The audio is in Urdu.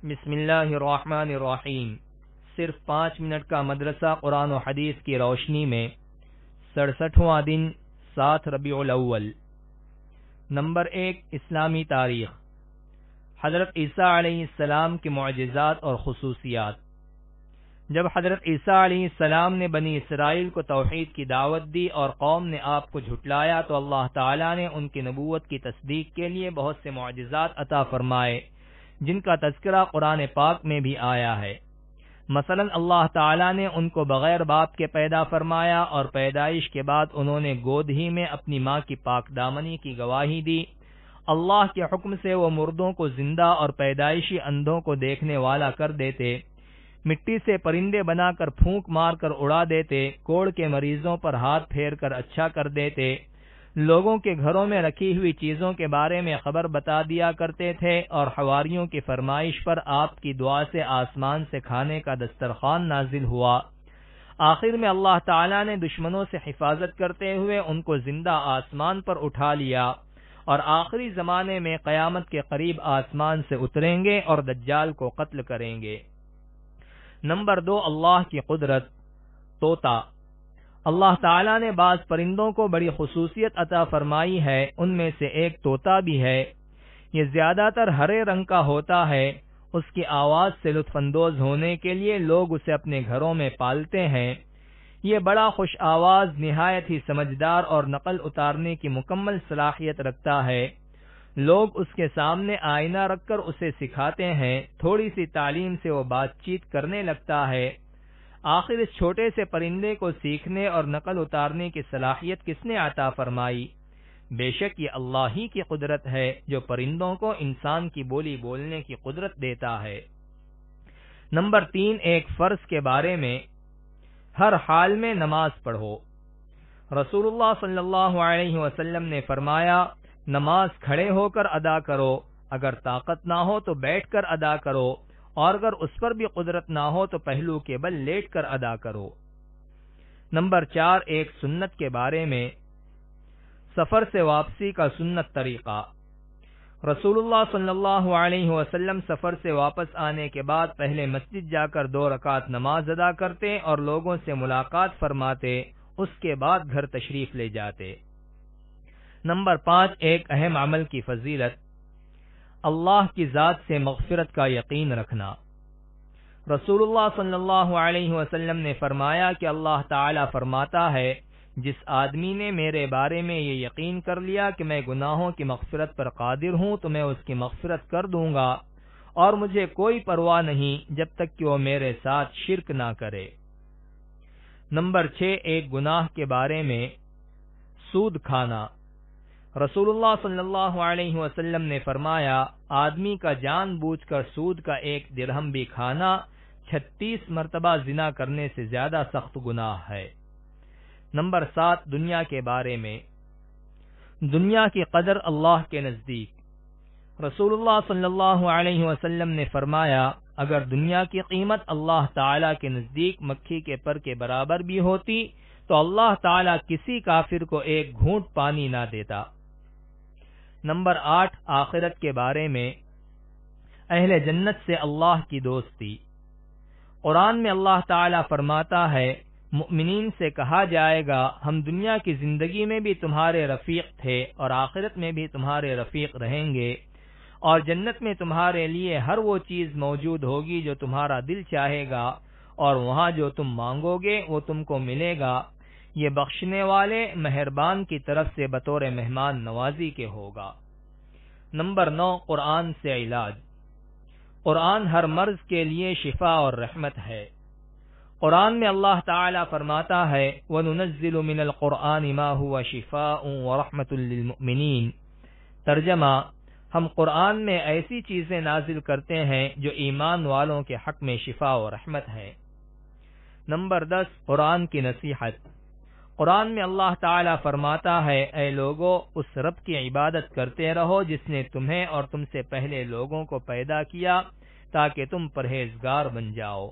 بسم اللہ الرحمن الرحیم۔ صرف 5 منٹ کا مدرسہ قرآن و حدیث کی روشنی میں 67واں دن 7 ربیع الاول۔ نمبر 1، اسلامی تاریخ۔ حضرت عیسیٰ علیہ السلام کے معجزات اور خصوصیات۔ جب حضرت عیسیٰ علیہ السلام نے بنی اسرائیل کو توحید کی دعوت دی اور قوم نے آپ کو جھٹلایا تو اللہ تعالیٰ نے ان کی نبوت کی تصدیق کے لیے بہت سے معجزات عطا فرمائے، جن کا تذکرہ قرآن پاک میں بھی آیا ہے۔ مثلا اللہ تعالیٰ نے ان کو بغیر باپ کے پیدا فرمایا اور پیدائش کے بعد انہوں نے گود ہی میں اپنی ماں کی پاک دامنی کی گواہی دی۔ اللہ کے حکم سے وہ مردوں کو زندہ اور پیدائشی اندھوں کو دیکھنے والا کر دیتے، مٹی سے پرندے بنا کر پھونک مار کر اڑا دیتے، کوڑ کے مریضوں پر ہاتھ پھیر کر اچھا کر دیتے، لوگوں کے گھروں میں رکھی ہوئی چیزوں کے بارے میں خبر بتا دیا کرتے تھے، اور حواریوں کی فرمائش پر آپ کی دعا سے آسمان سے کھانے کا دسترخوان نازل ہوا۔ آخر میں اللہ تعالیٰ نے دشمنوں سے حفاظت کرتے ہوئے ان کو زندہ آسمان پر اٹھا لیا، اور آخری زمانے میں قیامت کے قریب آسمان سے اتریں گے اور دجال کو قتل کریں گے۔ نمبر 2، اللہ کی قدرت۔ طوطا۔ اللہ تعالیٰ نے بعض پرندوں کو بڑی خصوصیت عطا فرمائی ہے، ان میں سے ایک طوطا بھی ہے۔ یہ زیادہ تر ہرے رنگ کا ہوتا ہے۔ اس کی آواز سے لطف اندوز ہونے کے لیے لوگ اسے اپنے گھروں میں پالتے ہیں۔ یہ بڑا خوش آواز، نہایت ہی سمجھدار اور نقل اتارنے کی مکمل صلاحیت رکھتا ہے۔ لوگ اس کے سامنے آئینہ رکھ کر اسے سکھاتے ہیں، تھوڑی سی تعلیم سے وہ بات چیت کرنے لگتا ہے۔ آخر اس چھوٹے سے پرندے کو سیکھنے اور نقل اتارنے کی صلاحیت کس نے عطا فرمائی؟ بے شک یہ اللہ ہی کی قدرت ہے جو پرندوں کو انسان کی بولی بولنے کی قدرت دیتا ہے۔ نمبر 3، ایک فرض کے بارے میں۔ ہر حال میں نماز پڑھو۔ رسول اللہ صلی اللہ علیہ وسلم نے فرمایا، نماز کھڑے ہو کر ادا کرو، اگر طاقت نہ ہو تو بیٹھ کر ادا کرو، اور اگر اس پر بھی قدرت نہ ہو تو پہلو کے بل لیٹ کر ادا کرو۔ نمبر 4، ایک سنت کے بارے میں۔ سفر سے واپسی کا سنت طریقہ۔ رسول اللہ صلی اللہ علیہ وسلم سفر سے واپس آنے کے بعد پہلے مسجد جا کر 2 رکعت نماز ادا کرتے اور لوگوں سے ملاقات فرماتے، اس کے بعد گھر تشریف لے جاتے۔ نمبر 5، ایک اہم عمل کی فضیلت۔ اللہ کی ذات سے مغفرت کا یقین رکھنا۔ رسول اللہ صلی اللہ علیہ وسلم نے فرمایا کہ اللہ تعالی فرماتا ہے، جس آدمی نے میرے بارے میں یہ یقین کر لیا کہ میں گناہوں کی مغفرت پر قادر ہوں تو میں اس کی مغفرت کر دوں گا، اور مجھے کوئی پرواہ نہیں جب تک کہ وہ میرے ساتھ شرک نہ کرے۔ نمبر 6، ایک گناہ کے بارے میں۔ سود کھانا۔ رسول اللہ صلی اللہ علیہ وسلم نے فرمایا، آدمی کا جان بوجھ کر سود کا 1 درہم بھی کھانا 36 مرتبہ زنا کرنے سے زیادہ سخت گناہ ہے۔ نمبر 7، دنیا کے بارے میں۔ دنیا کی قدر اللہ کے نزدیک۔ رسول اللہ صلی اللہ علیہ وسلم نے فرمایا، اگر دنیا کی قیمت اللہ تعالی کے نزدیک مکھی کے پر کے برابر بھی ہوتی تو اللہ تعالی کسی کافر کو 1 گھونٹ پانی نہ دیتا۔ نمبر 8، آخرت کے بارے میں۔ اہل جنت سے اللہ کی دوستی۔ قرآن میں اللہ تعالی فرماتا ہے، مؤمنین سے کہا جائے گا، ہم دنیا کی زندگی میں بھی تمہارے رفیق تھے اور آخرت میں بھی تمہارے رفیق رہیں گے، اور جنت میں تمہارے لیے ہر وہ چیز موجود ہوگی جو تمہارا دل چاہے گا، اور وہاں جو تم مانگو گے وہ تم کو ملے گا، یہ بخشنے والے مہربان کی طرف سے بطور مہمان نوازی کے ہوگا۔ نمبر 9، قرآن سے علاج۔ قرآن ہر مرض کے لیے شفا اور رحمت ہے۔ قرآن میں اللہ تعالی فرماتا ہے، وَنُنَزِّلُ مِنَ الْقُرْآنِ مَا هُوَ شِفَاءٌ وَرَحْمَةٌ لِّلْمُؤْمِنِينَ۔ ترجمہ، ہم قرآن میں ایسی چیزیں نازل کرتے ہیں جو ایمان والوں کے حق میں شفا و رحمت ہے۔ نمبر 10، قرآن کی نصیحت۔ قرآن میں اللہ تعالی فرماتا ہے، اے لوگو، اس رب کی عبادت کرتے رہو جس نے تمہیں اور تم سے پہلے لوگوں کو پیدا کیا تاکہ تم پرہیزگار بن جاؤ۔